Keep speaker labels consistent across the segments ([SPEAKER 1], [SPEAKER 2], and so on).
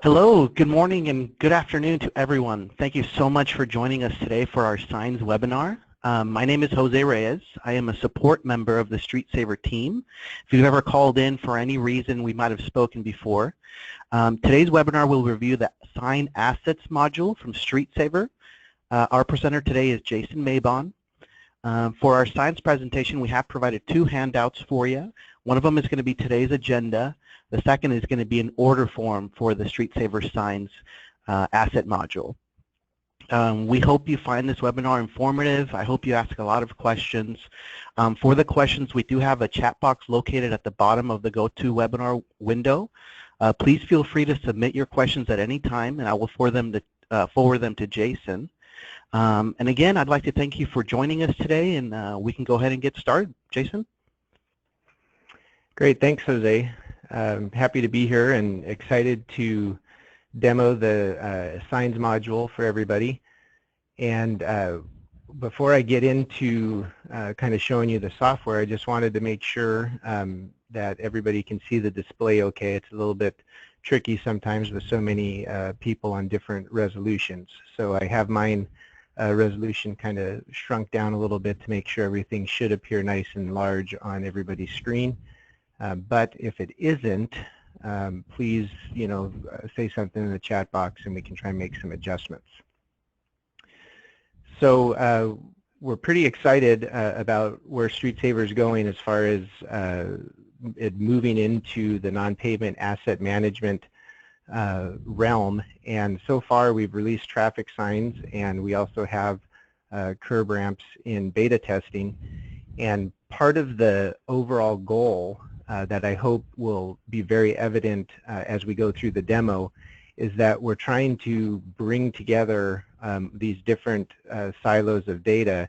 [SPEAKER 1] Hello, good morning and good afternoon to everyone. Thank you so much for joining us today for our Signs webinar. My name is Jose Reyes. I am a support member of the StreetSaver team. If you've ever called in for any reason, we might have spoken before. Today's webinar will review the Sign Assets module from StreetSaver. Our presenter today is Jason Mabon. For our Signs presentation, we have provided two handouts for you. One of them is going to be today's agenda. The second is going to be an order form for the StreetSaver Signs asset module. We hope you find this webinar informative. I hope you ask a lot of questions. For the questions, we do have a chat box located at the bottom of the GoToWebinar window. Please feel free to submit your questions at any time, and I will forward them to Jason. And again, I'd like to thank you for joining us today, and we can go ahead and get started. Jason?
[SPEAKER 2] Great, thanks, Jose. Happy to be here and excited to demo the Signs module for everybody. And before I get into kind of showing you the software, I just wanted to make sure that everybody can see the display okay. It's a little bit tricky sometimes with so many people on different resolutions. So I have mine resolution kind of shrunk down a little bit to make sure everything should appear nice and large on everybody's screen. But if it isn't, please, say something in the chat box and we can try and make some adjustments. So we're pretty excited about where StreetSaver is going as far as it moving into the non-payment asset management realm. And so far we've released traffic signs, and we also have curb ramps in beta testing. And part of the overall goal that I hope will be very evident as we go through the demo is that we're trying to bring together these different silos of data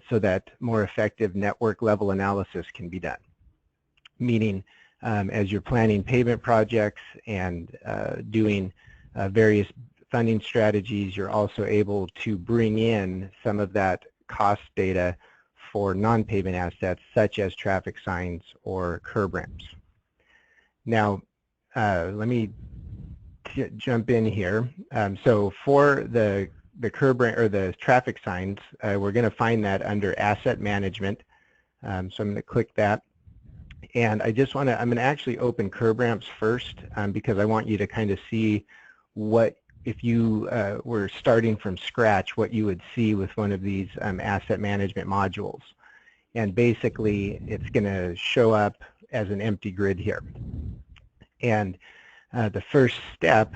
[SPEAKER 2] so that more effective network level analysis can be done. Meaning as you're planning payment projects and doing various funding strategies, you're also able to bring in some of that cost data for non-payment assets such as traffic signs or curb ramps. Now, let me jump in here. So for the curb ramp or the traffic signs, we're going to find that under Asset Management. So I'm going to click that, and I'm going to actually open curb ramps first because I want you to kind of see what, if you were starting from scratch, what you would see with one of these asset management modules. And basically, it's going to show up as an empty grid here. And the first step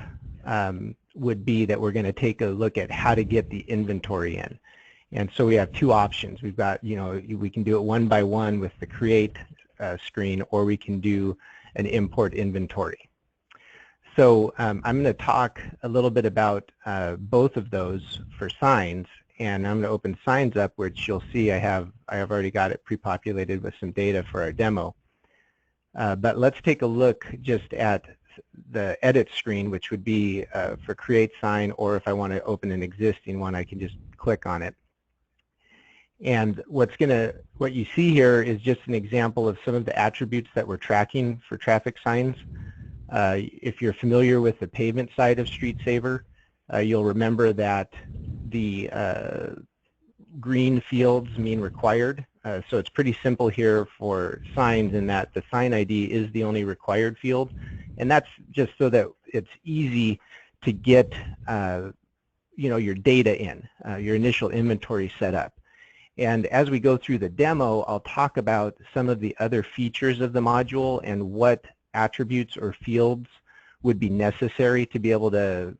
[SPEAKER 2] would be that we're going to take a look at how to get the inventory in. And so we have two options. We've got, we can do it one by one with the create screen, or we can do an import inventory. So I'm going to talk a little bit about both of those for signs, and I'm going to open signs up, which you'll see I have already got it pre-populated with some data for our demo. But let's take a look just at the edit screen, which would be for create sign, or if I want to open an existing one, I can just click on it. And what you see here is just an example of some of the attributes that we're tracking for traffic signs. If you're familiar with the pavement side of StreetSaver, you'll remember that the green fields mean required. So it's pretty simple here for signs in that the sign ID is the only required field. And that's just so that it's easy to get your data in, your initial inventory set up. And as we go through the demo, I'll talk about some of the other features of the module and what attributes or fields would be necessary to be able to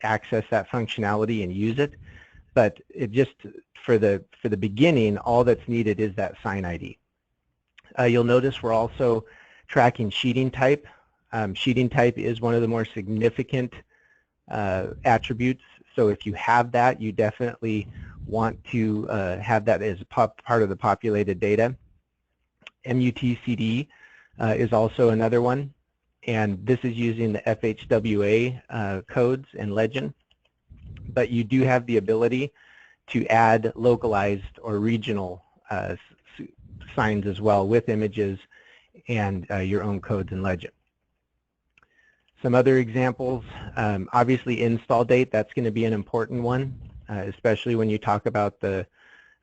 [SPEAKER 2] access that functionality and use it. But it just for the beginning, all that's needed is that sign ID. You'll notice we're also tracking sheeting type. Sheeting type is one of the more significant attributes. So if you have that, you definitely want to have that as part of the populated data. MUTCD is also another one, and this is using the FHWA codes and legend. But you do have the ability to add localized or regional signs as well with images and your own codes and legend. Some other examples, obviously install date, that's going to be an important one, especially when you talk about the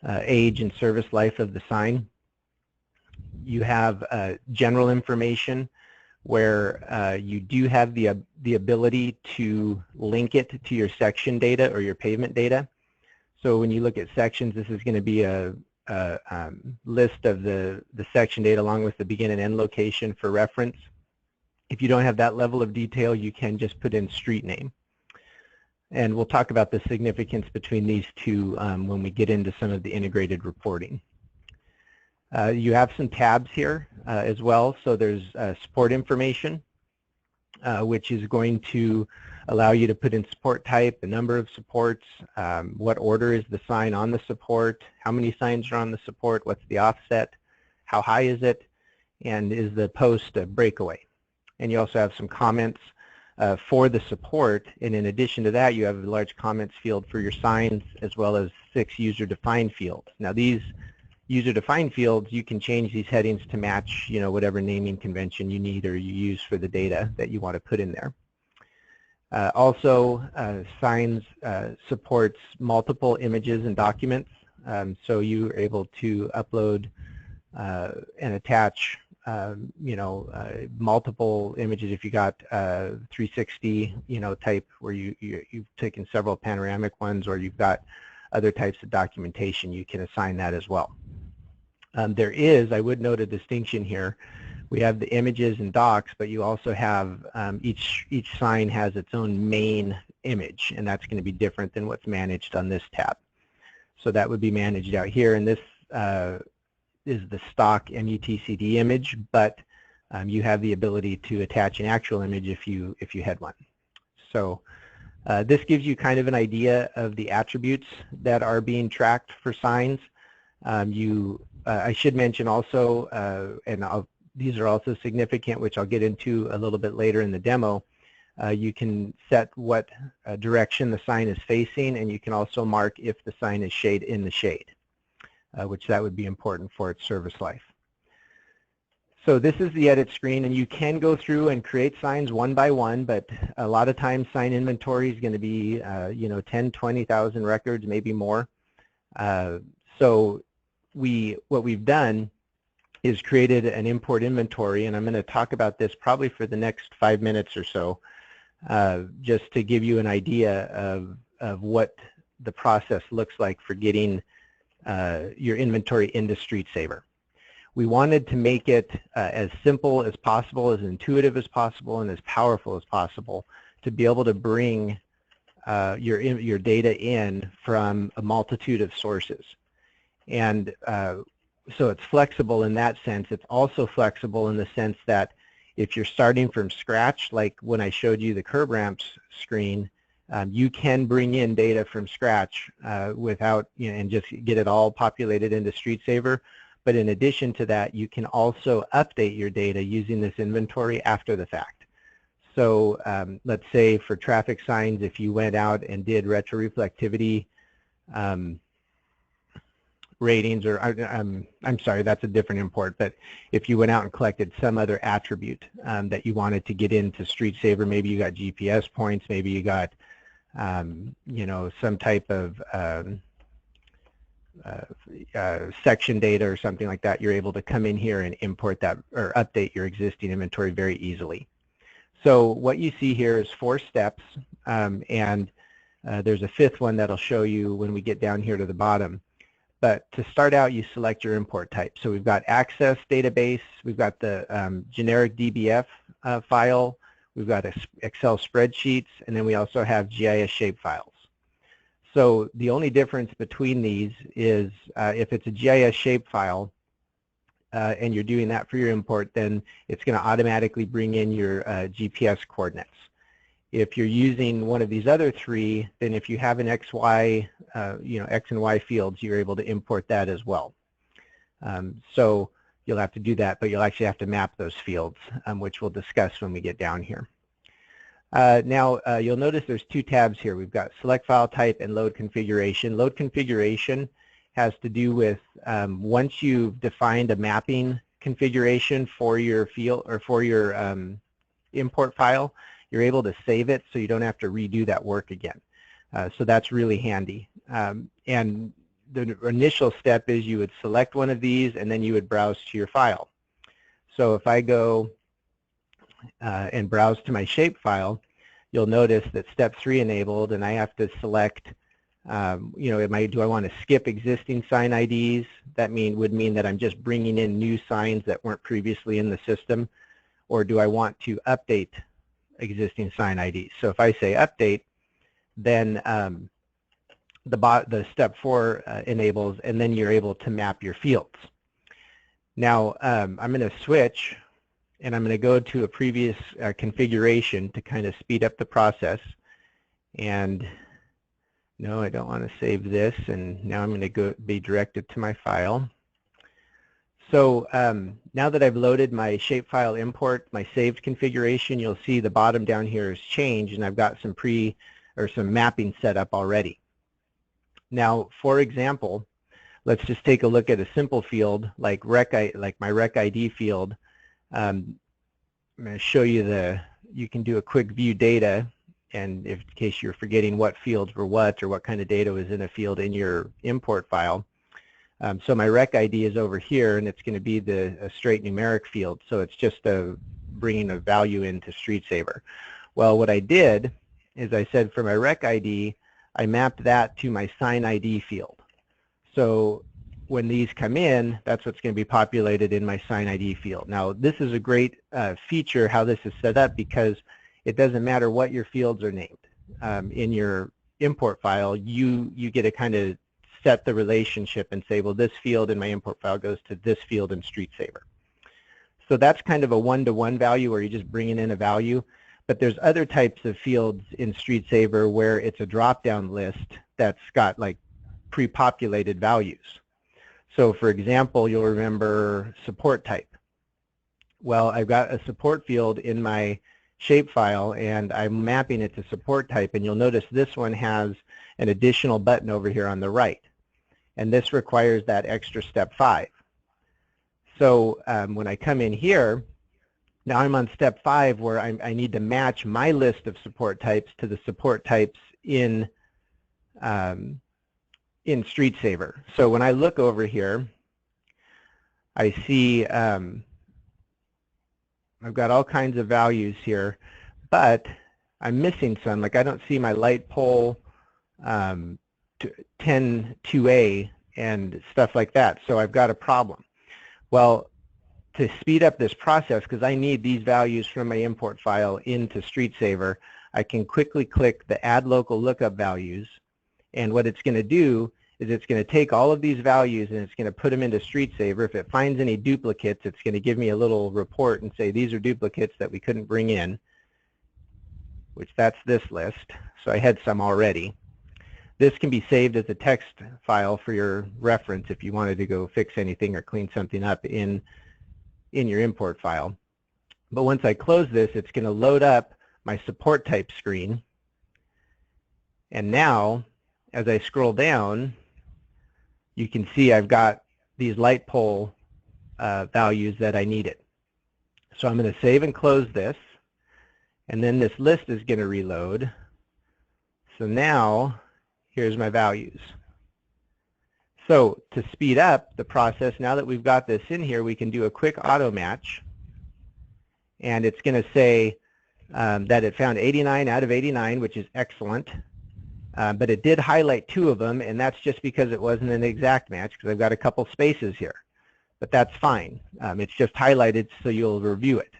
[SPEAKER 2] age and service life of the sign. You have general information where you do have the ability to link it to your section data or your pavement data. So when you look at sections, this is going to be a list of the section data along with the begin and end location for reference. If you don't have that level of detail, you can just put in street name. And we'll talk about the significance between these two when we get into some of the integrated reporting. You have some tabs here as well. So there's support information, which is going to allow you to put in support type, the number of supports, what order is the sign on the support, how many signs are on the support, what's the offset, how high is it, and is the post a breakaway. And you also have some comments for the support, and in addition to that, you have a large comments field for your signs as well as 6 user-defined fields. Now these user-defined fields, you can change these headings to match, you know, whatever naming convention you need or you use for the data that you want to put in there. Also, Signs supports multiple images and documents, so you're able to upload and attach you know, multiple images if you got 360, you know, type where you've taken several panoramic ones, or you've got other types of documentation, you can assign that as well. There is, I would note a distinction here. We have the images and docs, but you also have each sign has its own main image, and that's going to be different than what's managed on this tab. So that would be managed out here, and this is the stock MUTCD image, but you have the ability to attach an actual image if you had one. So this gives you kind of an idea of the attributes that are being tracked for signs. I should mention also, and these are also significant, which I'll get into a little bit later in the demo. You can set what direction the sign is facing, and you can also mark if the sign is in the shade. Which that would be important for its service life. So this is the edit screen, and you can go through and create signs one by one, but a lot of times sign inventory is going to be you know, 10, 20,000 records, maybe more. So what we've done is created an import inventory, and I'm going to talk about this probably for the next 5 minutes or so, just to give you an idea of what the process looks like for getting your inventory into StreetSaver. We wanted to make it as simple as possible, as intuitive as possible, and as powerful as possible to be able to bring your data in from a multitude of sources. And so it's flexible in that sense. It's also flexible in the sense that if you're starting from scratch, like when I showed you the curb ramps screen, you can bring in data from scratch without, you know, and just get it all populated into StreetSaver. But in addition to that, you can also update your data using this inventory after the fact. So let's say for traffic signs, if you went out and did retroreflectivity ratings, or I'm sorry, that's a different import, but if you went out and collected some other attribute that you wanted to get into StreetSaver, maybe you got GPS points, maybe you got you know, some type of section data or something like that, you're able to come in here and import that or update your existing inventory very easily. So what you see here is 4 steps, and there's a 5th one that'll show you when we get down here to the bottom. But to start out, you select your import type. So we've got access database, we've got the generic DBF file, we've got Excel spreadsheets, and then we also have GIS shapefiles. So the only difference between these is if it's a GIS shapefile and you're doing that for your import, then it's going to automatically bring in your GPS coordinates. If you're using one of these other 3, then if you have an XY, you know, X and Y fields, you're able to import that as well. So you'll have to do that, but you'll actually have to map those fields, which we'll discuss when we get down here. Now, you'll notice there's 2 tabs here. We've got select file type and load configuration. Load configuration has to do with once you've defined a mapping configuration for your field or for your import file, you're able to save it so you don't have to redo that work again. So that's really handy. And the initial step is you would select one of these and then you would browse to your file. So if I go and browse to my shapefile, you'll notice that step 3 enabled, and I have to select, you know, do I want to skip existing sign IDs? That would mean that I'm just bringing in new signs that weren't previously in the system, or do I want to update existing sign IDs? So if I say update, then the step 4 enables, and then you're able to map your fields. Now I'm going to switch, and I'm going to go to a previous configuration to kind of speed up the process. And no, I don't want to save this, and now I'm going to be directed to my file. So now that I've loaded my shapefile import, my saved configuration, you'll see the bottom down here has changed, and I've got some some mapping set up already. Now, for example, let's just take a look at a simple field like my rec ID field. I'm going to show you you can do a quick view data, and in case you're forgetting what fields were what or what kind of data was in a field in your import file. So my rec ID is over here, and it's going to be a straight numeric field, so it's just bringing a value into StreetSaver. Well, what I did is I said for my rec ID, I mapped that to my sign ID field. So when these come in, that's what's going to be populated in my sign ID field. Now, this is a great feature how this is set up, because it doesn't matter what your fields are named. In your import file, you get to kind of set the relationship and say, well, this field in my import file goes to this field in StreetSaver. So that's kind of a one-to-one value where you're just bringing in a value. But there's other types of fields in StreetSaver where it's a drop-down list that's got like pre-populated values. So for example, you'll remember support type. Well, I've got a support field in my shapefile, and I'm mapping it to support type, and you'll notice this one has an additional button over here on the right, and this requires that extra step 5. So when I come in here, now I'm on step 5 where I need to match my list of support types to the support types in StreetSaver. So when I look over here, I see I've got all kinds of values here, but I'm missing some. Like I don't see my light pole 10-2A and stuff like that, so I've got a problem. Well, to speed up this process, because I need these values from my import file into StreetSaver, I can quickly click the Add Local Lookup Values, and what it's going to do is it's going to take all of these values and it's going to put them into StreetSaver. If it finds any duplicates, it's going to give me a little report and say these are duplicates that we couldn't bring in, which that's this list. So I had some already. This can be saved as a text file for your reference if you wanted to go fix anything or clean something up in your import file. But once I close this, it's going to load up my support type screen. And now, as I scroll down, you can see I've got these light pole values that I needed. So I'm going to save and close this, and then this list is going to reload. So now, here's my values. So to speed up the process, now that we've got this in here, we can do a quick auto match, and it's going to say that it found 89 out of 89, which is excellent. But it did highlight 2 of them, and that's just because it wasn't an exact match, because I've got a couple spaces here. But that's fine. It's just highlighted so you'll review it.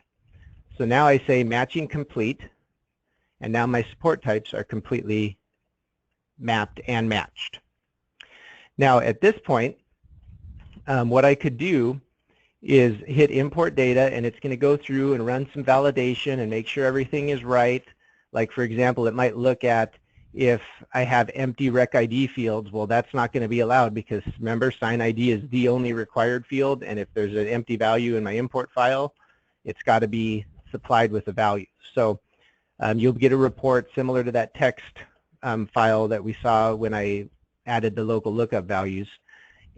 [SPEAKER 2] So now I say matching complete, and now my support types are completely mapped and matched. Now at this point, what I could do is hit import data, and it's going to go through and run some validation and make sure everything is right. Like for example, it might look at if I have empty rec ID fields. Well, that's not going to be allowed, because remember, sign ID is the only required field, and if there's an empty value in my import file, it's got to be supplied with a value. So you'll get a report similar to that text file that we saw when I added the local lookup values,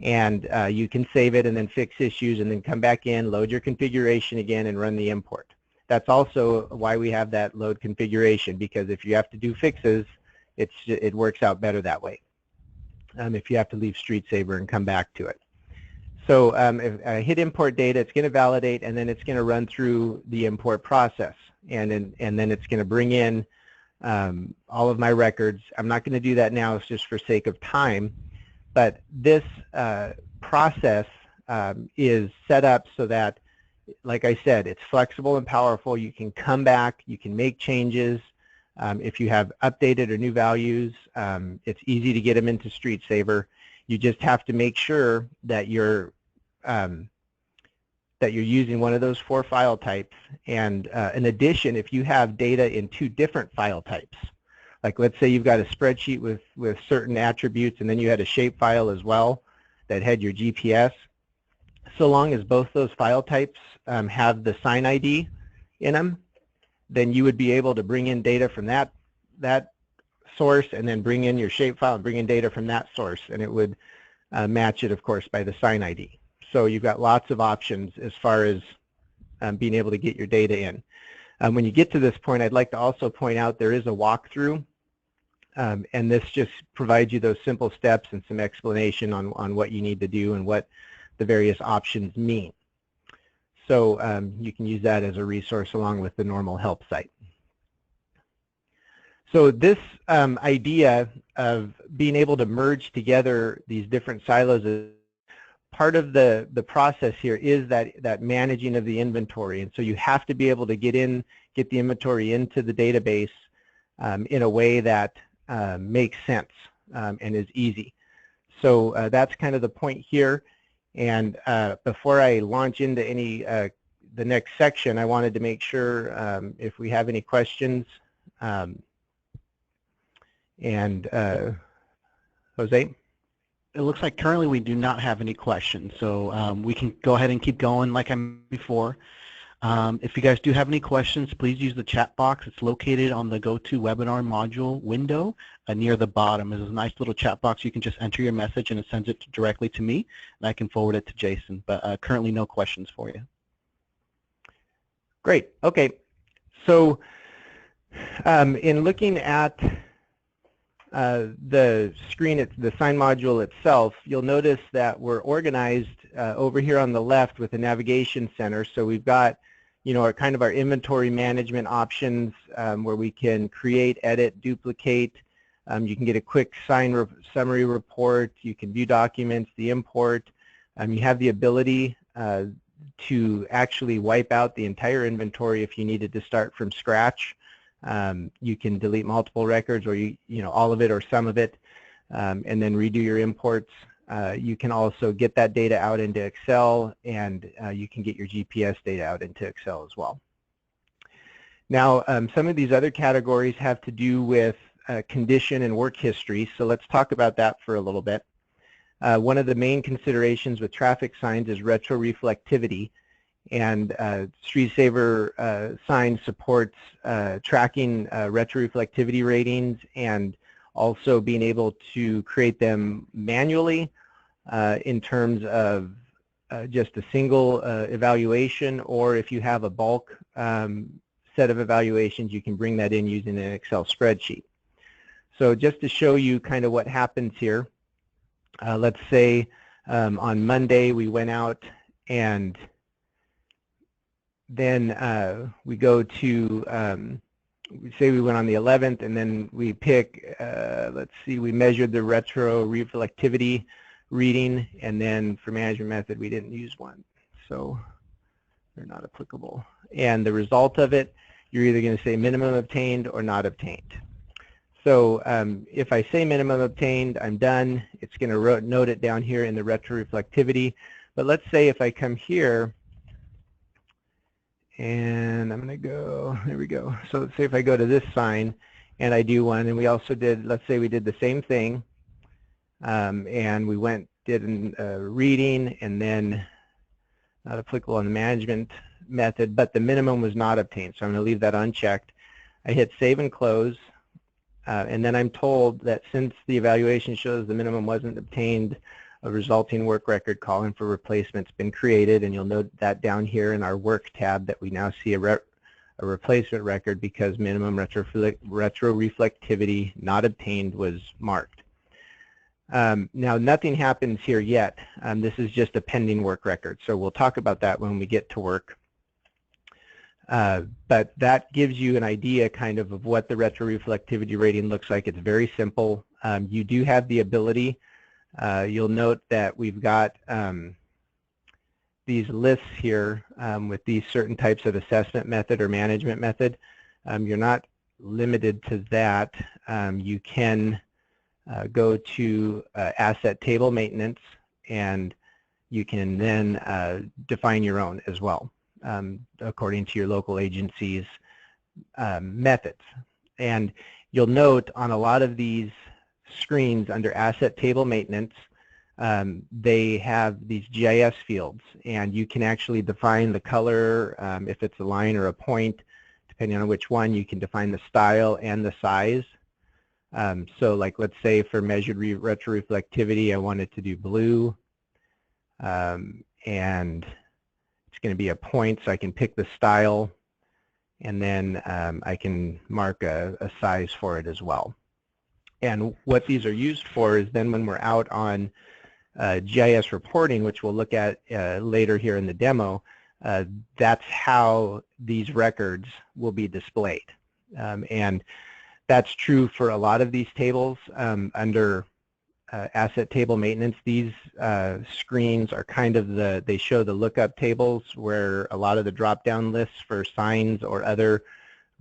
[SPEAKER 2] and you can save it and then fix issues and then come back in, load your configuration again, and run the import. That's also why we have that load configuration, because if you have to do fixes, it works out better that way. If you have to leave StreetSaver and come back to it. So if I hit import data, it's going to validate, and then it's going to run through the import process, and then it's going to bring in all of my records. I'm not going to do that now, it's just for sake of time, but this process is set up so that, like I said, it's flexible and powerful. You can come back, you can make changes. If you have updated or new values, it's easy to get them into StreetSaver. You just have to make sure that you're using one of those 4 file types. And in addition, if you have data in 2 different file types, like let's say you've got a spreadsheet with certain attributes, and then you had a shape file as well that had your GPS, so long as both those file types have the sign ID in them, then you would be able to bring in data from that source, and then bring in your shapefile and bring in data from that source, and it would match it, of course, by the sign ID. So you've got lots of options as far as being able to get your data in. When you get to this point, I'd like to also point out there is a walkthrough, and this just provides you those simple steps and some explanation on what you need to do and what the various options mean. So you can use that as a resource along with the normal help site. So this idea of being able to merge together these different silos, is part of the process here is that managing of the inventory. And so you have to be able to get the inventory into the database in a way that makes sense and is easy. So that's kind of the point here. And before I launch into the next section, I wanted to make sure if we have any questions. Jose?
[SPEAKER 1] It looks like currently we do not have any questions, so we can go ahead and keep going like I mentioned before. If you guys do have any questions, please use the chat box. It's located on the GoToWebinar module window near the bottom. There's a nice little chat box. You can just enter your message and it sends it directly to me, and I can forward it to Jason. But currently no questions for you.
[SPEAKER 2] Great. Okay. So in looking at the screen, the sign module itself, you'll notice that we're organized over here on the left with the navigation center. So we've got, our kind of our inventory management options where we can create, edit, duplicate. You can get a quick sign summary report. You can view documents, the import. You have the ability to actually wipe out the entire inventory if you needed to start from scratch. You can delete multiple records, or all of it or some of it, and then redo your imports. You can also get that data out into Excel, and you can get your GPS data out into Excel as well. Now, some of these other categories have to do with condition and work history, so let's talk about that for a little bit. One of the main considerations with traffic signs is retroreflectivity. And StreetSaver Signs supports tracking retroreflectivity ratings, and also being able to create them manually in terms of just a single evaluation, or if you have a bulk set of evaluations, you can bring that in using an Excel spreadsheet. So just to show you kind of what happens here, let's say on Monday we went out, and then we go to, say we went on the 11th, and then we pick, let's see, we measured the retroreflectivity reading, and then for management method we didn't use one, so they're not applicable. And the result of it, you're either going to say minimum obtained or not obtained. So if I say minimum obtained, I'm done. It's going to note it down here in the retroreflectivity. But let's say if I come here, and I'm going to go, there we go. So let's say if I go to this sign and I do one, and we also did, let's say we did the same thing, and we did a reading, and then not applicable on the management method, but the minimum was not obtained. So I'm going to leave that unchecked. I hit save and close, and then I'm told that since the evaluation shows the minimum wasn't obtained, a resulting work record calling for replacement's been created, and you'll note that down here in our work tab that we now see a a replacement record because minimum retroreflectivity not obtained was marked. Now nothing happens here yet. This is just a pending work record, so we'll talk about that when we get to work. But that gives you an idea kind of what the retroreflectivity rating looks like. It's very simple. You do have the ability, you'll note that we've got these lists here with these certain types of assessment method or management method. You're not limited to that. You can go to asset table maintenance, and you can then define your own as well, according to your local agency's methods. And you'll note on a lot of these screens under asset table maintenance, they have these GIS fields, and you can actually define the color, if it's a line or a point, depending on which one. You can define the style and the size. So like, let's say for measured retroreflectivity, I wanted to do blue, and it's going to be a point, so I can pick the style, and then I can mark a size for it as well. And what these are used for is then when we're out on GIS reporting, which we'll look at later here in the demo, that's how these records will be displayed. And that's true for a lot of these tables. Under asset table maintenance, these screens are kind of they show the lookup tables where a lot of the drop-down lists for signs or other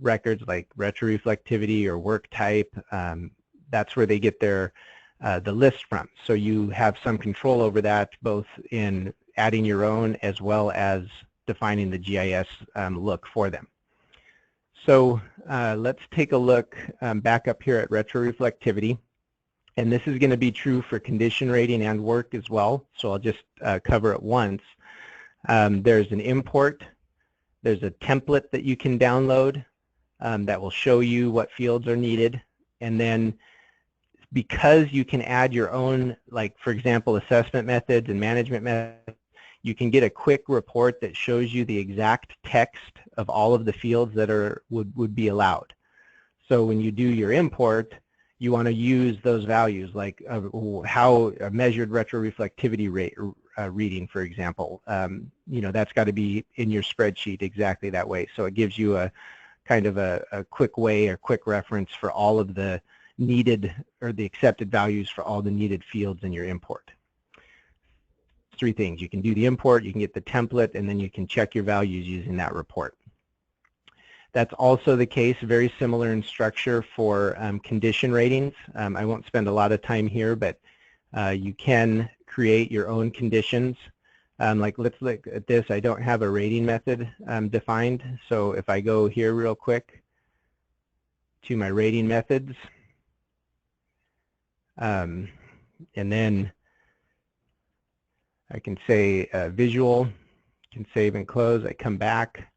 [SPEAKER 2] records like retroreflectivity or work type, that's where they get their the list from. So you have some control over that, both in adding your own as well as defining the GIS look for them. So let's take a look back up here at retroreflectivity, and this is going to be true for condition rating and work as well, so I'll just cover it once. There's an import, there's a template that you can download that will show you what fields are needed, and then because you can add your own, like for example assessment methods and management methods, you can get a quick report that shows you the exact text of all of the fields that would be allowed. So when you do your import, you want to use those values, like how a measured retroreflectivity rate reading, for example. You know, that's got to be in your spreadsheet exactly that way. So it gives you a kind of a quick way or quick reference for all of the needed or the accepted values for all the needed fields in your import. Three things: you can do the import, you can get the template, and then you can check your values using that report. That's also the case, very similar in structure, for condition ratings. I won't spend a lot of time here, but you can create your own conditions. Like, let's look at this. I don't have a rating method defined, so if I go here real quick to my rating methods, and then I can say visual, can save and close. I come back,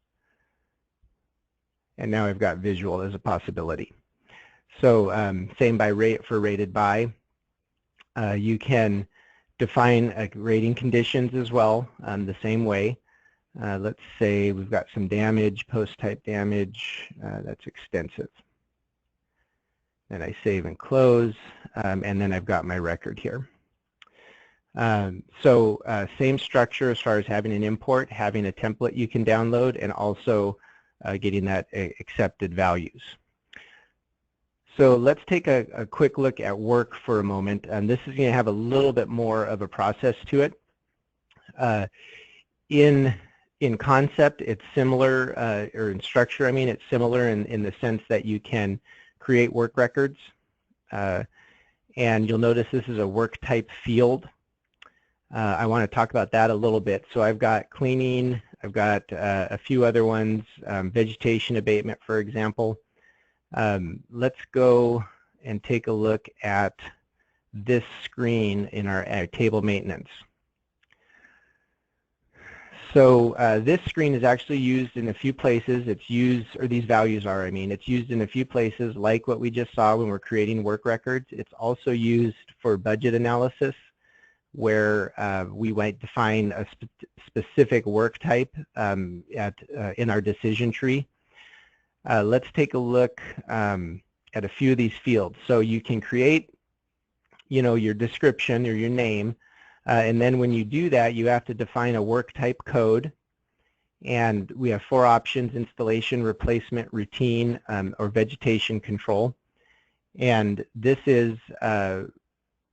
[SPEAKER 2] and now I've got visual as a possibility. So same by rate for rated by. You can define rating conditions as well the same way. Let's say we've got some damage, post-type damage. That's extensive. Then I save and close, and then I've got my record here. Same structure as far as having an import, having a template you can download, and also getting that accepted values. So let's take a quick look at work for a moment, and this is going to have a little bit more of a process to it. In concept, it's similar, or in structure, I mean, it's similar in the sense that you can create work records, and you'll notice this is a work type field. I want to talk about that a little bit. So I've got cleaning, I've got a few other ones, vegetation abatement, for example. Let's go and take a look at this screen in our table maintenance. So this screen is actually used in a few places. It's used, or these values are, I mean, it's used in a few places like what we just saw when we're creating work records. It's also used for budget analysis, where we might define a specific work type in our decision tree. Let's take a look at a few of these fields. So you can create, your description or your name, and then when you do that, you have to define a work type code. And we have 4 options: installation, replacement, routine, or vegetation control. And this is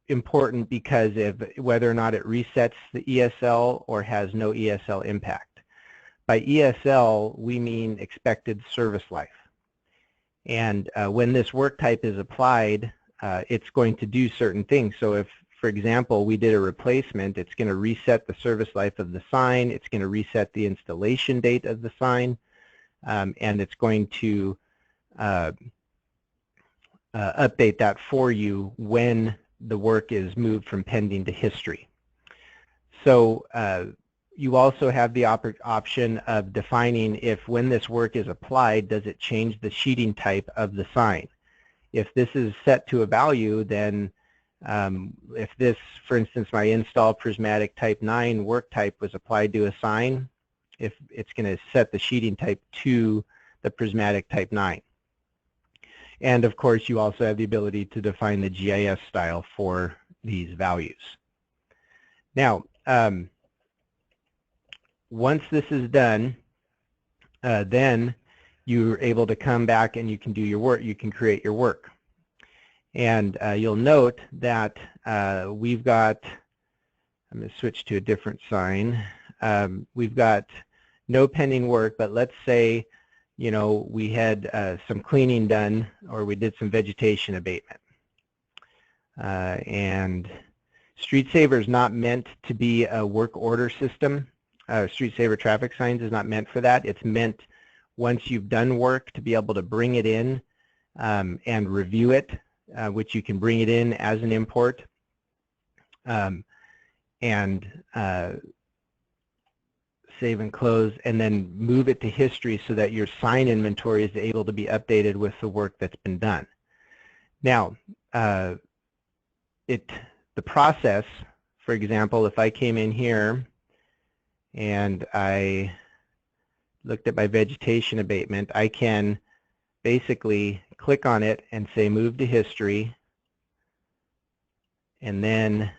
[SPEAKER 2] important because of whether or not it resets the ESL or has no ESL impact. By ESL, we mean expected service life. And when this work type is applied, it's going to do certain things. So if, for example, we did a replacement, it's going to reset the service life of the sign, it's going to reset the installation date of the sign, and it's going to update that for you when the work is moved from pending to history. So you also have the option of defining if when this work is applied, does it change the sheeting type of the sign. If this is set to a value, then if this, for instance, my install prismatic type 9 work type was applied to a sign, if it's going to set the sheeting type to the prismatic type 9. And of course, you also have the ability to define the GIS style for these values. Now, once this is done, then you're able to come back and you can do your work. You can create your work. And you'll note that we've got, I'm going to switch to a different sign. We've got no pending work, but let's say, we had some cleaning done or we did some vegetation abatement. And StreetSaver is not meant to be a work order system. StreetSaver traffic signs is not meant for that. It's meant once you've done work to be able to bring it in and review it, which you can bring it in as an import and save and close, and then move it to history so that your sign inventory is able to be updated with the work that's been done. Now, the process, for example, if I came in here and I looked at my vegetation abatement, I can basically click on it and say move to history, and then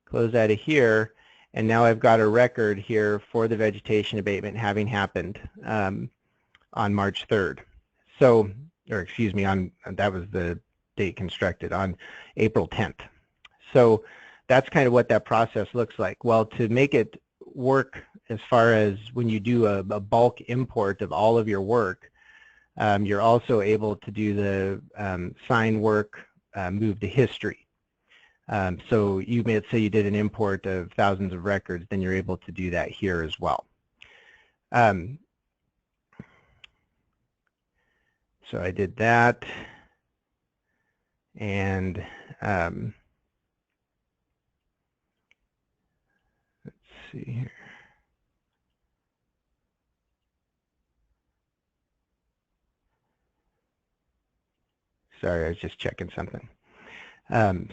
[SPEAKER 2] close out of here, and now I've got a record here for the vegetation abatement having happened on March 3rd. So, or excuse me, that was the date constructed, on April 10th. So that's kind of what that process looks like. Well, to make it work as far as when you do a bulk import of all of your work, you're also able to do the sign work move to history. So you may say you did an import of thousands of records, then you're able to do that here as well. So I did that, and let's see here. Sorry, I was just checking something.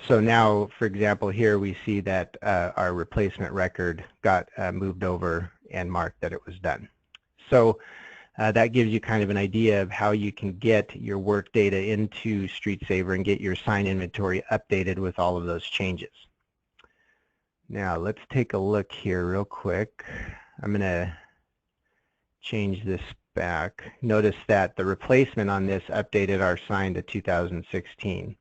[SPEAKER 2] So now, for example, here we see that our replacement record got moved over and marked that it was done. So that gives you kind of an idea of how you can get your work data into StreetSaver and get your sign inventory updated with all of those changes. Now let's take a look here real quick. I'm going to change this back. Notice that the replacement on this updated our sign to 2016.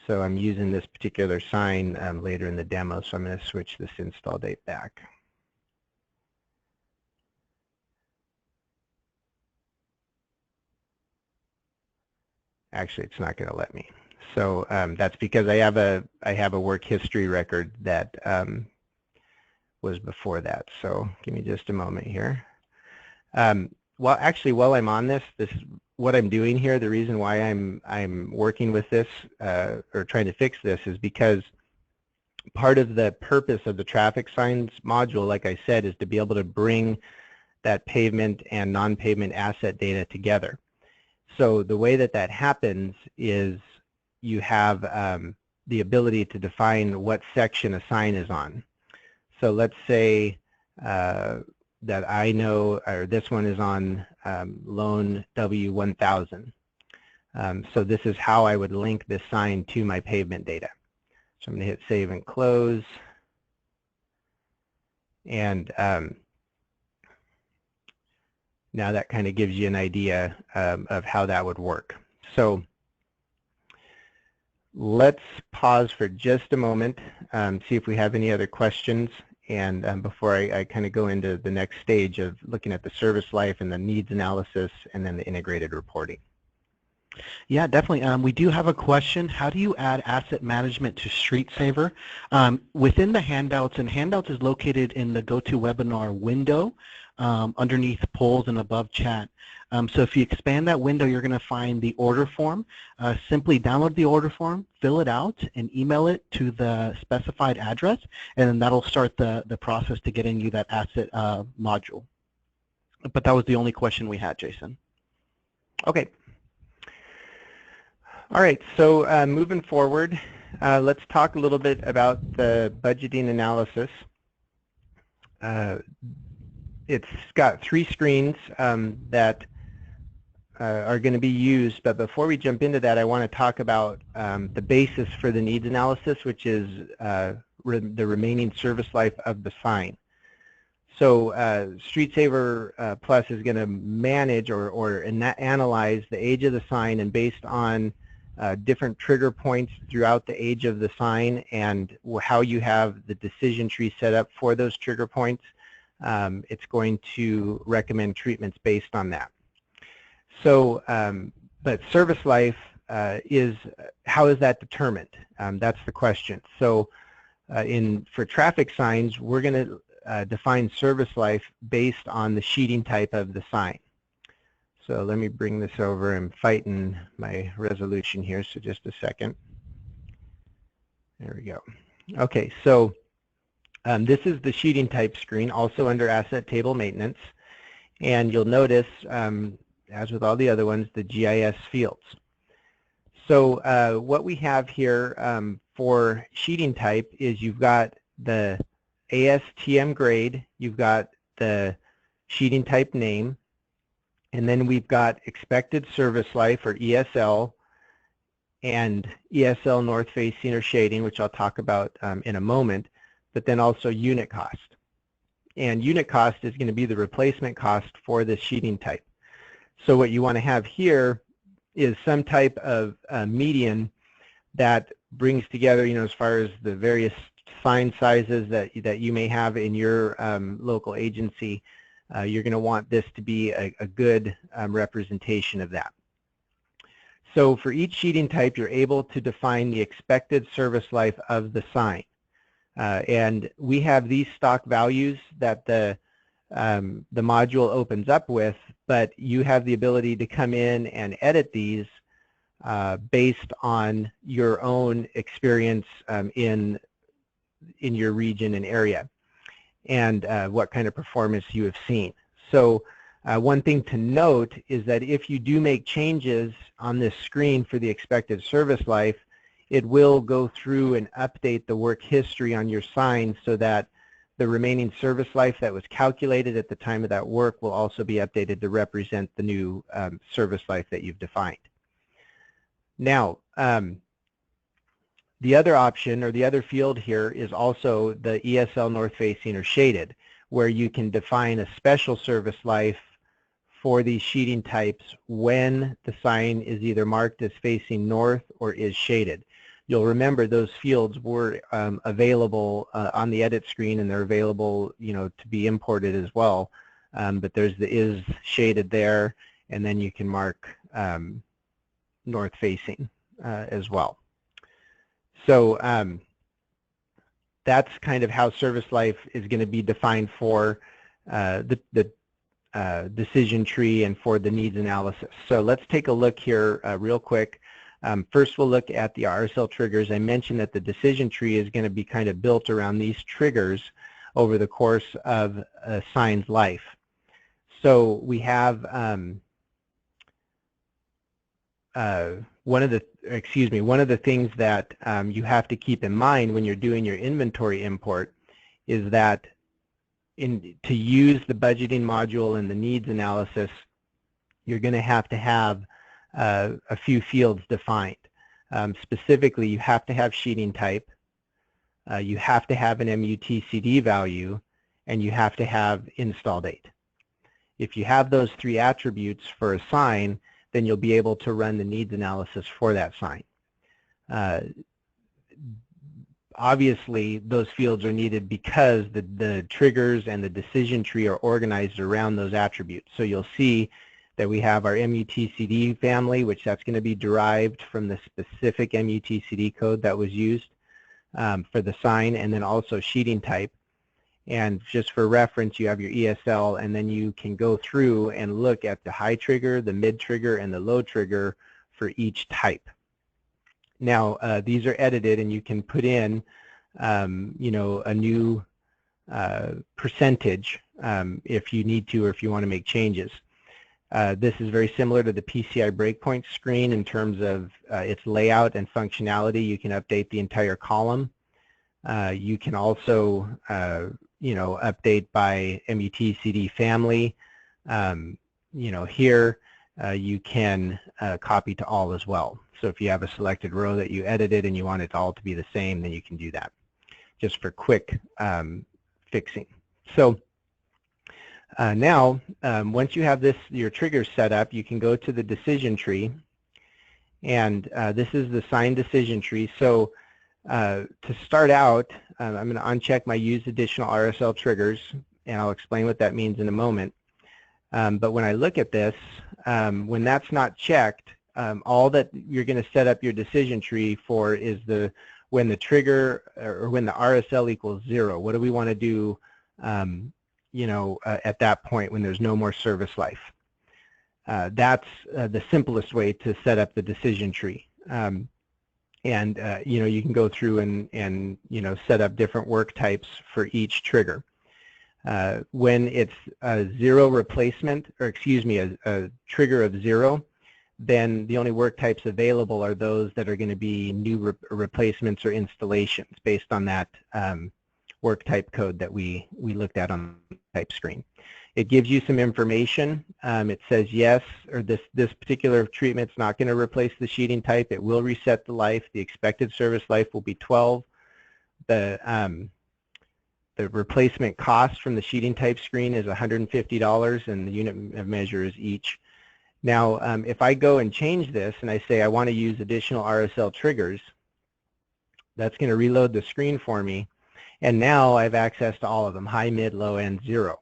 [SPEAKER 2] So I'm using this particular sign later in the demo, so I'm going to switch this install date back. Actually, it's not going to let me. So that's because I have a work history record that was before that. So give me just a moment here. Well, actually, while I'm on this what I'm doing here, the reason why I'm working with this or trying to fix this is because part of the purpose of the traffic signs module, like I said, is to be able to bring that pavement and non-pavement asset data together. So the way that happens is you have the ability to define what section a sign is on. So let's say that I know, or this one is on loan W1000. So this is how I would link this sign to my pavement data. So I'm going to hit save and close. And now that kind of gives you an idea of how that would work. So let's pause for just a moment, see if we have any other questions, and before I kind of go into the next stage of looking at the service life and the needs analysis and then the integrated reporting.
[SPEAKER 1] Yeah, definitely. We do have a question. How do you add asset management to StreetSaver? Within the handouts, and handouts is located in the GoToWebinar window underneath polls and above chat. So if you expand that window, you're going to find the order form. Simply download the order form, fill it out, and email it to the specified address, and then that'll start the process to getting you that asset module. But that was the only question we had, Jason.
[SPEAKER 2] Okay. All right, so moving forward, let's talk a little bit about the budgeting analysis. It's got 3 screens that are going to be used, but before we jump into that, I want to talk about the basis for the needs analysis, which is the remaining service life of the sign. So StreetSaver Plus is going to manage or analyze the age of the sign, and based on different trigger points throughout the age of the sign and how you have the decision tree set up for those trigger points, it's going to recommend treatments based on that. So, but service life how is that determined? That's the question. So for traffic signs, we're going to define service life based on the sheeting type of the sign. So let me bring this over. I'm fighting my resolution here, so just a second. There we go. Okay, so this is the sheeting type screen, also under Asset Table Maintenance. And you'll notice, as with all the other ones, the GIS fields. So what we have here for sheeting type is you've got the ASTM grade, you've got the sheeting type name, and then we've got expected service life, or ESL, and ESL north facing or shading, which I'll talk about in a moment, but then also unit cost. And unit cost is going to be the replacement cost for this sheeting type. So what you want to have here is some type of median that brings together, as far as the various sign sizes that you may have in your local agency. You're going to want this to be a good representation of that. So for each sheeting type, you're able to define the expected service life of the sign. And we have these stock values that the module opens up with, but you have the ability to come in and edit these based on your own experience in your region and area, and what kind of performance you have seen. So one thing to note is that if you do make changes on this screen for the expected service life, it will go through and update the work history on your sign so that the remaining service life that was calculated at the time of that work will also be updated to represent the new service life that you've defined. Now, the other option, or the other field here, is also the ESL north facing or shaded, where you can define a special service life for these sheeting types when the sign is either marked as facing north or is shaded. You'll remember those fields were available on the edit screen, and they're available, to be imported as well. But there's the is shaded there, and then you can mark north facing as well. So that's kind of how service life is going to be defined for the decision tree and for the needs analysis. So let's take a look here real quick. First, we'll look at the RSL triggers. I mentioned that the decision tree is going to be kind of built around these triggers over the course of a sign's life. So we have one of the things that you have to keep in mind when you're doing your inventory import is that to use the budgeting module and the needs analysis, you're going to have a few fields defined. Specifically, you have to have sheeting type, you have to have an MUTCD value, and you have to have install date. If you have those three attributes for a sign, then you'll be able to run the needs analysis for that sign. Obviously, those fields are needed because the triggers and the decision tree are organized around those attributes. So you'll see that we have our MUTCD family, which that's going to be derived from the specific MUTCD code that was used for the sign, and then also sheeting type. And just for reference, you have your ESL, and then you can go through and look at the high trigger, the mid trigger, and the low trigger for each type. Now, these are edited, and you can put in, you know, a new percentage if you need to, or if you want to make changes. This is very similar to the PCI breakpoint screen in terms of its layout and functionality. You can update the entire column. You can also, you know, update by MUTCD family. You know, here you can copy to all as well. So if you have a selected row that you edited and you want it all to be the same, then you can do that, just for quick fixing. So now, once you have your triggers set up, you can go to the decision tree, and this is the sign decision tree. So to start out, I'm going to uncheck my use additional RSL triggers, and I'll explain what that means in a moment. But when I look at this, when that's not checked, all that you're going to set up your decision tree for is when the trigger, or when the RSL equals 0. What do we want to do, you know, at that point when there's no more service life? That's the simplest way to set up the decision tree. And you know, you can go through and you know, set up different work types for each trigger. When it's a 0 replacement, or excuse me, a trigger of 0, then the only work types available are those that are going to be new replacements or installations based on that work type code that we looked at on the type screen. It gives you some information. It says yes, or this particular treatment's not going to replace the sheeting type. It will reset the life. The expected service life will be 12. The replacement cost from the sheeting type screen is $150, and the unit of measure is each. Now, if I go and change this and I say I want to use additional RSL triggers, that's going to reload the screen for me, and now I have access to all of them: high, mid, low, and 0.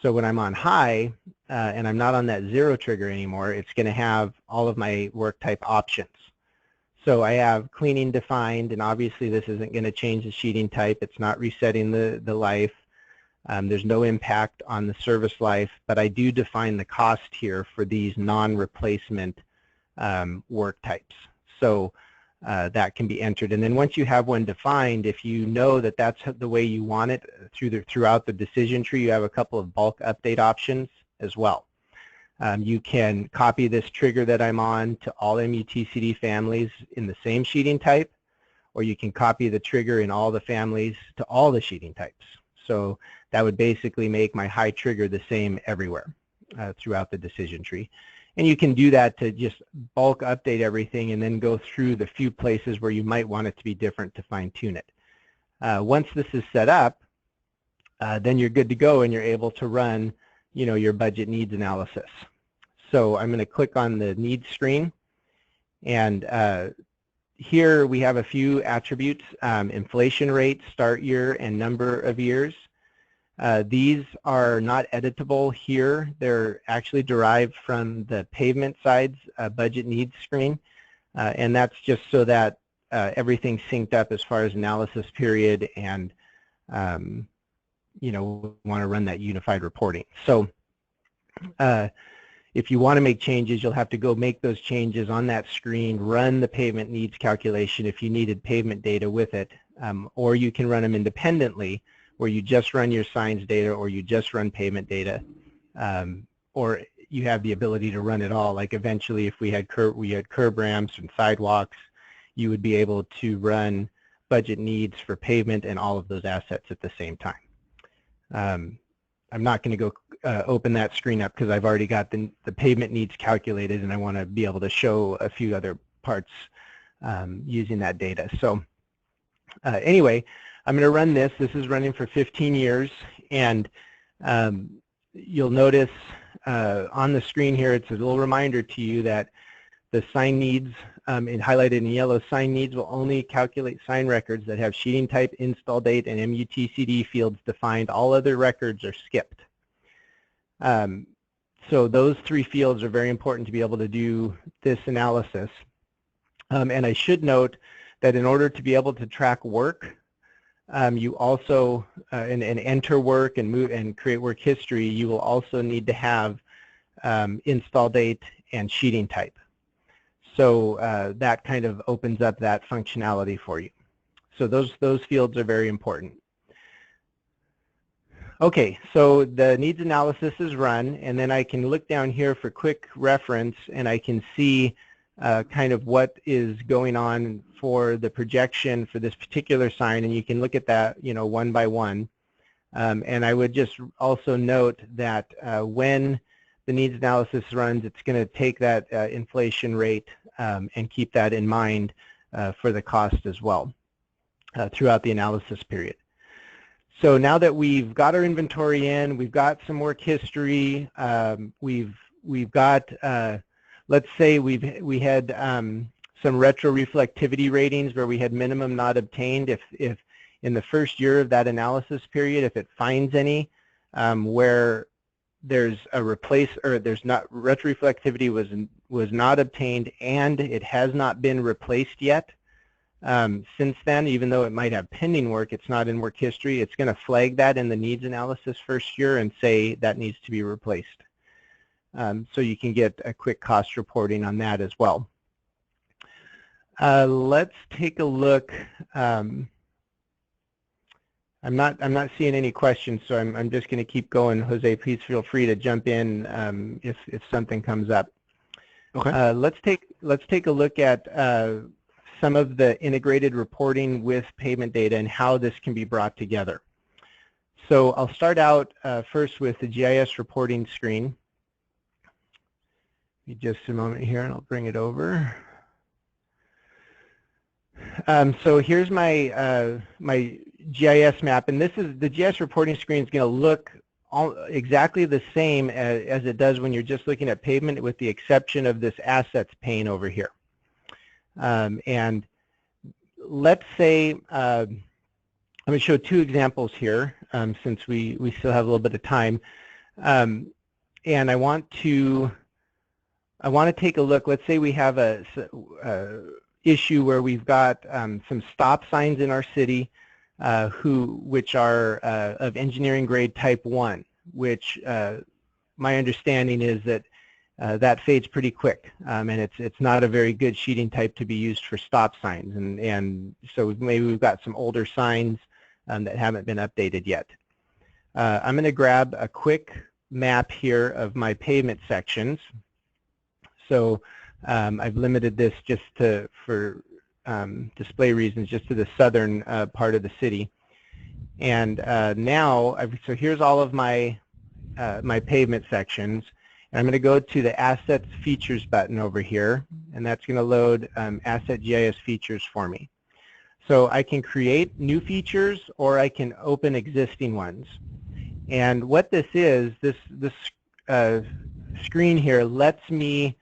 [SPEAKER 2] So when I'm on high and I'm not on that 0 trigger anymore, it's going to have all of my work type options. So I have cleaning defined, and obviously this isn't going to change the sheeting type. It's not resetting the life. There's no impact on the service life, but I do define the cost here for these non-replacement work types. So that can be entered. And then once you have one defined, if you know that that's the way you want it throughout the decision tree, you have a couple of bulk update options as well. You can copy this trigger that I'm on to all MUTCD families in the same sheeting type, or you can copy the trigger in all the families to all the sheeting types. So that would basically make my high trigger the same everywhere throughout the decision tree. And you can do that to just bulk update everything and then go through the few places where you might want it to be different to fine tune it. Once this is set up, then you're good to go and you're able to run, you know, your budget needs analysis. So I'm going to click on the needs screen, and here we have a few attributes: inflation rate, start year, and number of years. These are not editable here. They're actually derived from the pavement side's budget needs screen, and that's just so that everything's synced up as far as analysis period, and you know, we want to run that unified reporting. So if you want to make changes, you'll have to go make those changes on that screen, run the pavement needs calculation if you needed pavement data with it, or you can run them independently, where you just run your signs data, or you just run pavement data, or you have the ability to run it all. Like eventually, if we had curb ramps and sidewalks, you would be able to run budget needs for pavement and all of those assets at the same time. I'm not going to go open that screen up because I've already got the pavement needs calculated, and I want to be able to show a few other parts using that data. So anyway, I'm going to run this. This is running for 15 years, and you'll notice on the screen here, it's a little reminder to you that the sign needs, and highlighted in yellow, sign needs will only calculate sign records that have sheeting type, install date, and MUTCD fields defined. All other records are skipped. So those three fields are very important to be able to do this analysis. And I should note that in order to be able to track work, you also, and enter work and move and create work history, you will also need to have install date and sheeting type. So that kind of opens up that functionality for you. So those fields are very important. Okay, so the needs analysis is run, and then I can look down here for quick reference, and I can see kind of what is going on for the projection for this particular sign, and you can look at that, you know, one by one. And I would just also note that when the needs analysis runs, it's going to take that inflation rate and keep that in mind for the cost as well throughout the analysis period. So now that we've got our inventory in, we've got some work history, we've got, let's say we had some retroreflectivity ratings where we had minimum not obtained. If in the first year of that analysis period, if it finds any where there's a there's not, retroreflectivity was not obtained and it has not been replaced yet, since then, even though it might have pending work, it's not in work history, it's going to flag that in the needs analysis first year and say that needs to be replaced. So you can get a quick cost reporting on that as well. Let's take a look. I'm not seeing any questions, so I'm just going to keep going. Jose, please feel free to jump in if something comes up. Okay. Let's take a look at some of the integrated reporting with pavement data and how this can be brought together. So I'll start out first with the GIS reporting screen. Give me just a moment here, and I'll bring it over. So here's my my GIS map, and this is the GIS reporting screen is going to look exactly the same as it does when you're just looking at pavement, with the exception of this assets pane over here. And let's say I'm going to show two examples here since we still have a little bit of time, and I want to take a look. Let's say we have a issue where we've got some stop signs in our city which are of engineering grade type 1, which my understanding is that that fades pretty quick, and it's not a very good sheeting type to be used for stop signs, and so maybe we've got some older signs that haven't been updated yet. I'm going to grab a quick map here of my pavement sections. So I've limited this just for display reasons, just to the southern part of the city. And now, so here's all of my my pavement sections. And I'm going to go to the Assets Features button over here, and that's going to load Asset GIS features for me. So I can create new features, or I can open existing ones. And what this is, this screen here lets me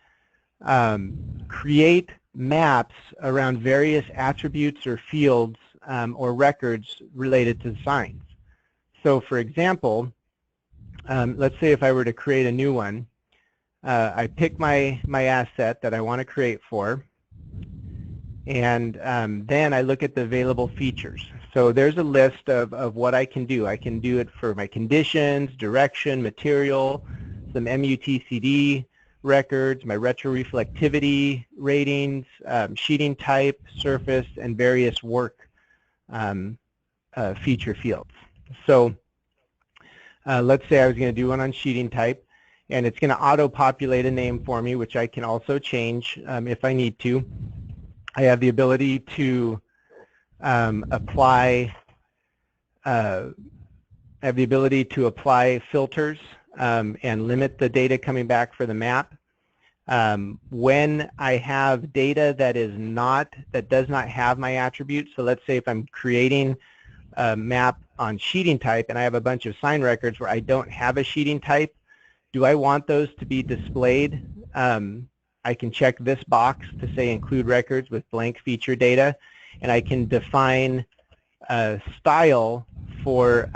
[SPEAKER 2] create maps around various attributes or fields or records related to signs. So for example, let's say if I were to create a new one, I pick my asset that I want to create for, and then I look at the available features. So there's a list of what I can do. I can do it for my conditions, direction, material, some MUTCD records, my retroreflectivity ratings, sheeting type, surface, and various work feature fields. So let's say I was going to do one on sheeting type, and it's going to auto-populate a name for me, which I can also change if I need to. I have the ability to apply I have the ability to apply filters and limit the data coming back for the map. When I have data that does not have my attributes, so let's say if I'm creating a map on sheeting type and I have a bunch of sign records where I don't have a sheeting type, do I want those to be displayed? I can check this box to say include records with blank feature data, and I can define a style for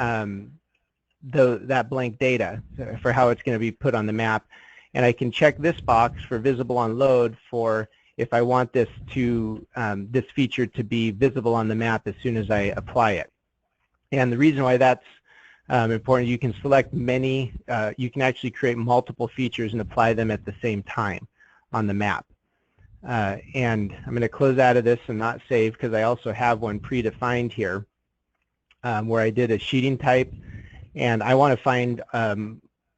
[SPEAKER 2] that blank data for how it's going to be put on the map. And I can check this box for visible on load for if I want this feature to be visible on the map as soon as I apply it. And the reason why that's important, you can select many, you can actually create multiple features and apply them at the same time on the map. And I'm going to close out of this and not save because I also have one predefined here where I did a sheeting type, and I want to find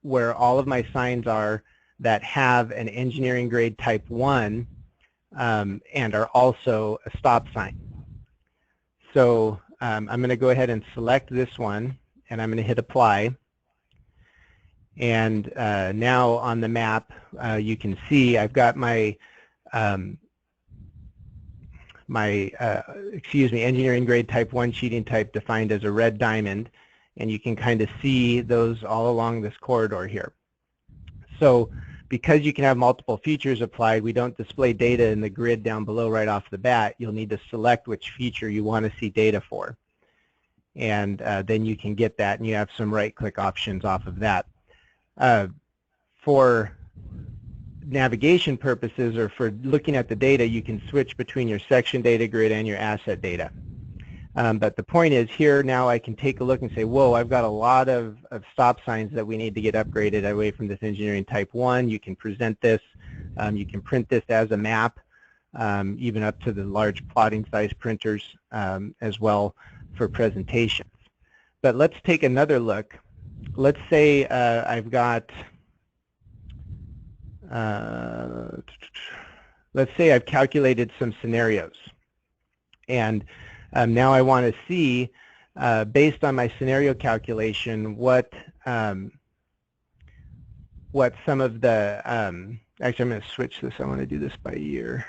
[SPEAKER 2] where all of my signs are that have an engineering grade type 1 and are also a stop sign. So I'm going to go ahead and select this one, and I'm going to hit apply. And now on the map, you can see I've got my engineering grade type 1 sheeting type defined as a red diamond, and you can kind of see those all along this corridor here. So because you can have multiple features applied, we don't display data in the grid down below right off the bat. You'll need to select which feature you want to see data for. And then you can get that, and you have some right-click options off of that. For navigation purposes or for looking at the data, you can switch between your section data grid and your asset data. But the point is here now I can take a look and say, whoa, I've got a lot of stop signs that we need to get upgraded away from this engineering type 1. You can present this. You can print this as a map, even up to the large plotting size printers as well for presentations. But let's take another look. Let's say I've got, let's say I've calculated some scenarios. And now I want to see, based on my scenario calculation, what some of the, actually I'm going to switch this. I want to do this by year.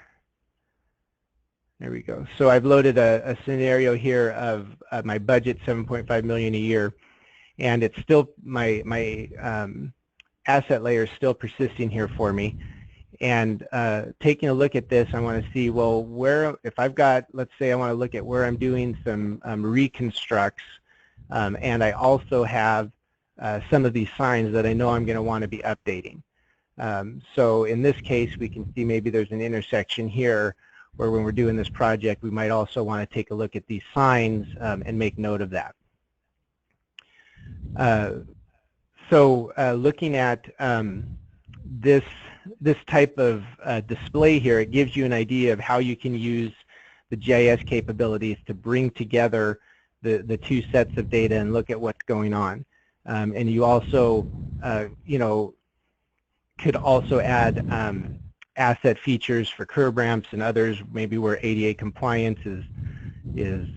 [SPEAKER 2] There we go. So I've loaded a scenario here of my budget, 7.5 million a year, and it's still, my asset layer is still persisting here for me. And taking a look at this, I want to see, well, where, if I've got, let's say I want to look at where I'm doing some reconstructs, and I also have some of these signs that I know I'm going to want to be updating. So in this case, we can see maybe there's an intersection here where when we're doing this project, we might also want to take a look at these signs and make note of that. So looking at this type of display here, it gives you an idea of how you can use the GIS capabilities to bring together the two sets of data and look at what's going on. And you also, you know, could also add asset features for curb ramps and others, maybe where ADA compliance is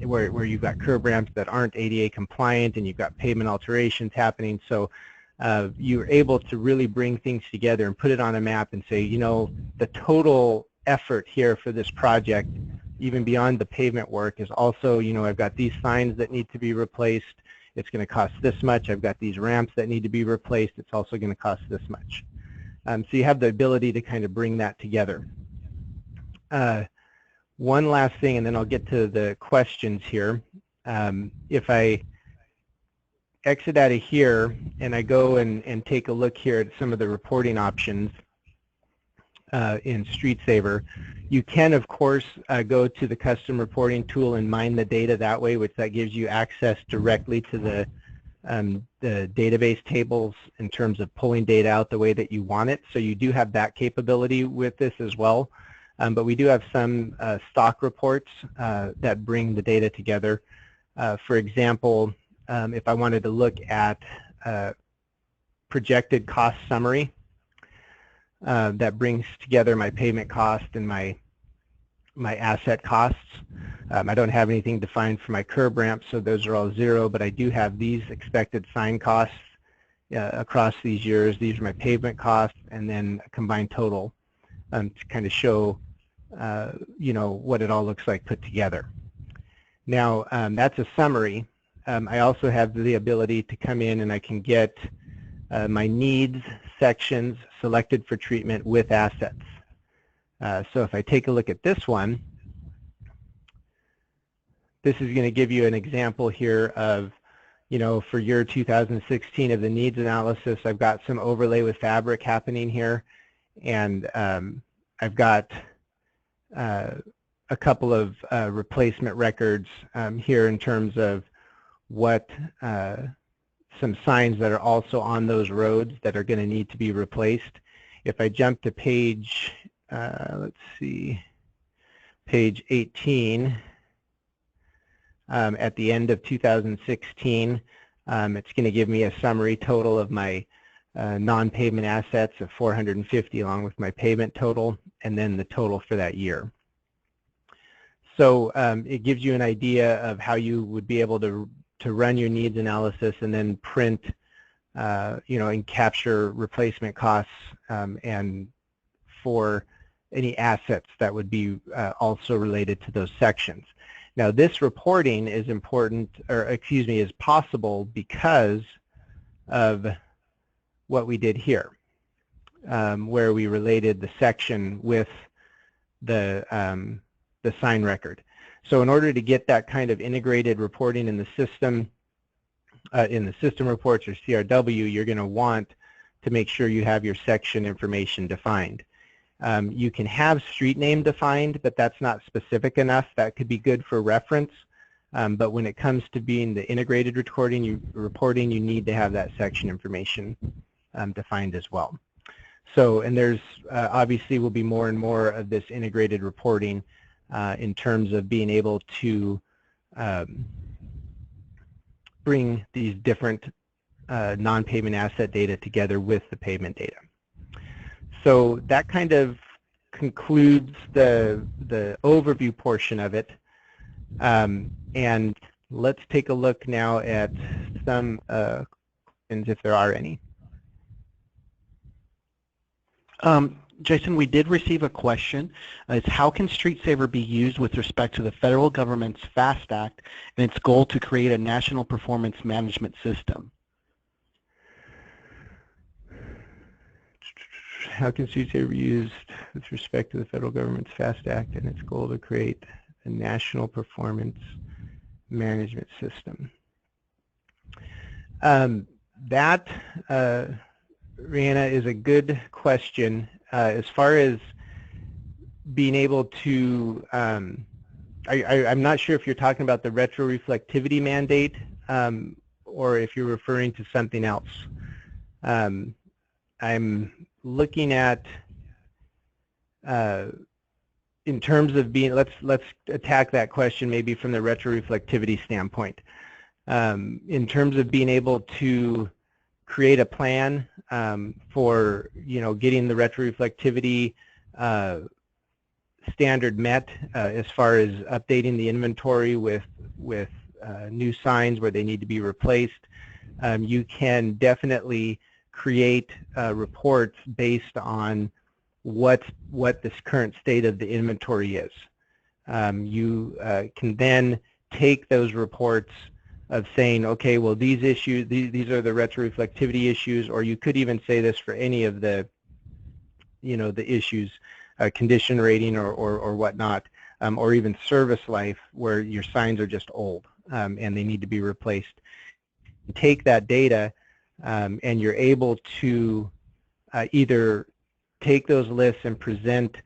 [SPEAKER 2] where you've got curb ramps that aren't ADA compliant and you've got pavement alterations happening. So you're able to really bring things together and put it on a map and say, you know, the total effort here for this project, even beyond the pavement work, is also, you know, I've got these signs that need to be replaced. It's going to cost this much. I've got these ramps that need to be replaced. It's also going to cost this much. So you have the ability to kind of bring that together. One last thing, and then I'll get to the questions here. If I exit out of here and I go and take a look here at some of the reporting options in StreetSaver, you can, of course, go to the custom reporting tool and mine the data that way, which that gives you access directly to the database tables in terms of pulling data out the way that you want it. So you do have that capability with this as well. But we do have some stock reports that bring the data together. For example, if I wanted to look at projected cost summary, that brings together my pavement cost and my asset costs. I don't have anything defined for my curb ramps, so those are all 0, but I do have these expected sign costs across these years. These are my pavement costs, and then a combined total to kind of show what it all looks like put together. Now, that's a summary. I also have the ability to come in and I can get my needs sections selected for treatment with assets. So if I take a look at this one, this is going to give you an example here of, for year 2016 of the needs analysis. I've got some overlay with fabric happening here, and I've got a couple of replacement records here in terms of what some signs that are also on those roads that are going to need to be replaced. If I jump to page, let's see, page 18, at the end of 2016, it's going to give me a summary total of my non-pavement assets of 450 along with my pavement total, and then the total for that year. So it gives you an idea of how you would be able to run your needs analysis and then print, and capture replacement costs and for any assets that would be also related to those sections. Now, this reporting is important, or excuse me, is possible because of what we did here, where we related the section with the sign record. So in order to get that kind of integrated reporting in the system reports or CRW, you're going to want to make sure you have your section information defined. You can have street name defined, but that's not specific enough. That could be good for reference, but when it comes to being the integrated reporting, you need to have that section information defined as well. So, and there's obviously will be more and more of this integrated reporting in terms of being able to bring these different non-pavement asset data together with the pavement data. So that kind of concludes the overview portion of it. And let's take a look now at some questions if there are any.
[SPEAKER 1] Jason, we did receive a question. It's how can StreetSaver be used with respect to the federal government's FAST Act and its goal to create a national performance management system?
[SPEAKER 2] How can StreetSaver be used with respect to the federal government's FAST Act and its goal to create a national performance management system? That, Rihanna, is a good question. As far as being able to, I'm not sure if you're talking about the retroreflectivity mandate or if you're referring to something else. I'm looking at, in terms of being, let's attack that question maybe from the retroreflectivity standpoint. In terms of being able to create a plan for getting the retroreflectivity standard met as far as updating the inventory with new signs where they need to be replaced. You can definitely create reports based on what this current state of the inventory is. You can then take those reports of saying, okay, well, these issues, these are the retroreflectivity issues, or you could even say this for any of the, the issues, condition rating or whatnot, or even service life where your signs are just old and they need to be replaced. Take that data and you're able to either take those lists and present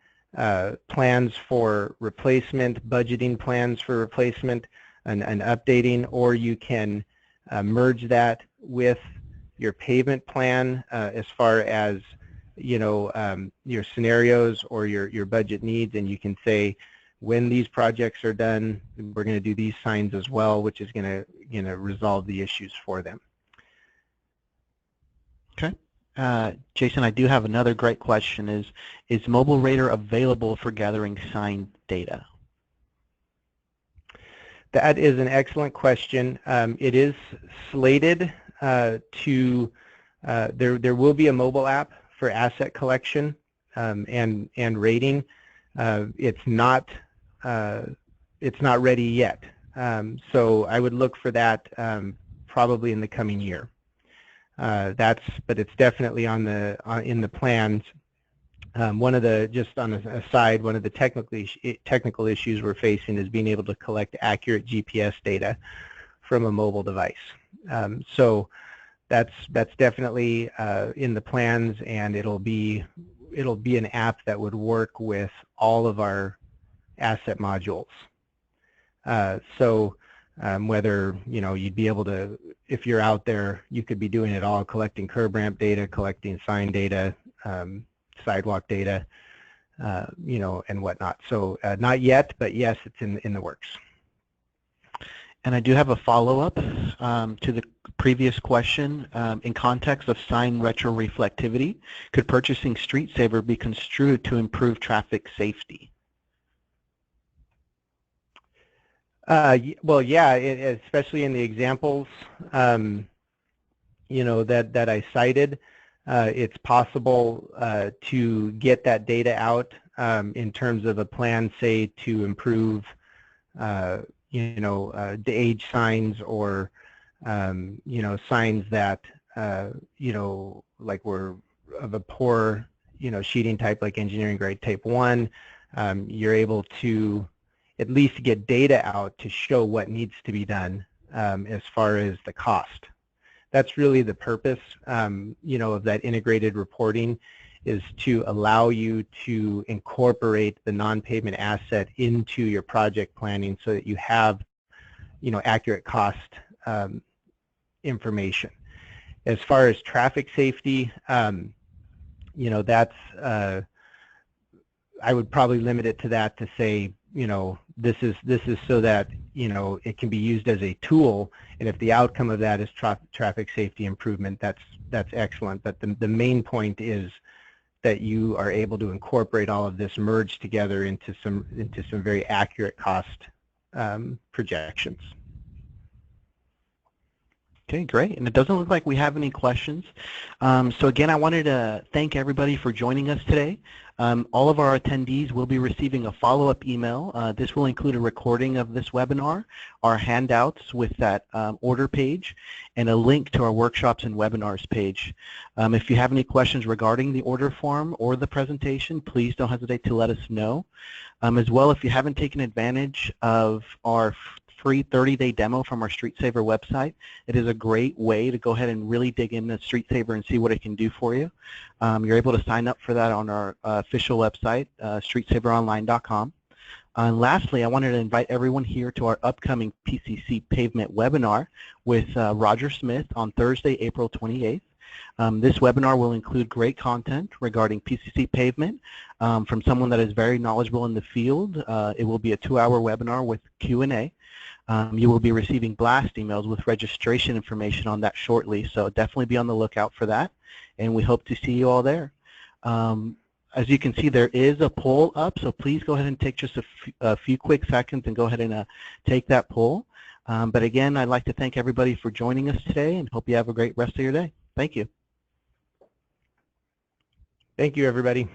[SPEAKER 2] plans for replacement, budgeting plans for replacement, and updating, or you can merge that with your pavement plan as far as your scenarios or your budget needs, and you can say when these projects are done, we're going to do these signs as well, which is going to resolve the issues for them.
[SPEAKER 1] Okay. Jason, I do have another great question. Is Mobile Radar available for gathering sign data?
[SPEAKER 2] That is an excellent question. It is slated to, there will be a mobile app for asset collection and rating. It's not ready yet. So I would look for that probably in the coming year. But it's definitely in the plans. Just on a side, one of the technical issues we're facing is being able to collect accurate GPS data from a mobile device. So that's definitely in the plans, and it'll be an app that would work with all of our asset modules. Whether you'd be able to, if you're out there, you could be doing it all, collecting curb ramp data, collecting sign data, sidewalk data, and whatnot. So not yet, but yes, it's in the works.
[SPEAKER 1] And I do have a follow-up to the previous question. In context of sign retroreflectivity, could purchasing StreetSaver be construed to improve traffic safety?
[SPEAKER 2] Well, yeah, especially in the examples, that I cited. It's possible to get that data out in terms of a plan, say, to improve, the age signs or, signs that, like were of a poor, sheeting type, like engineering grade type 1. You're able to at least get data out to show what needs to be done as far as the cost. That's really the purpose, of that integrated reporting, is to allow you to incorporate the non-payment asset into your project planning so that you have, accurate cost information. As far as traffic safety, that's, I would probably limit it to that, to say, this is so that, it can be used as a tool, and if the outcome of that is traffic safety improvement, that's excellent. But the main point is that you are able to incorporate all of this, merge together into some very accurate cost projections.
[SPEAKER 1] Okay, great. And it doesn't look like we have any questions. So again, I wanted to thank everybody for joining us today. All of our attendees will be receiving a follow-up email. This will include a recording of this webinar, our handouts with that order page, and a link to our workshops and webinars page. If you have any questions regarding the order form or the presentation, please don't hesitate to let us know. As well, if you haven't taken advantage of our free 30-day demo from our StreetSaver website, it is a great way to go ahead and really dig into StreetSaver and see what it can do for you. You're able to sign up for that on our official website, StreetSaverOnline.com. And lastly, I wanted to invite everyone here to our upcoming PCC Pavement webinar with Roger Smith on Thursday, April 28th. This webinar will include great content regarding PCC pavement from someone that is very knowledgeable in the field. It will be a 2-hour webinar with Q&A. You will be receiving blast emails with registration information on that shortly, so definitely be on the lookout for that, and we hope to see you all there. As you can see, there is a poll up, so please go ahead and take just a few quick seconds and go ahead and take that poll. But again, I'd like to thank everybody for joining us today and hope you have a great rest of your day. Thank you.
[SPEAKER 2] Thank you, everybody.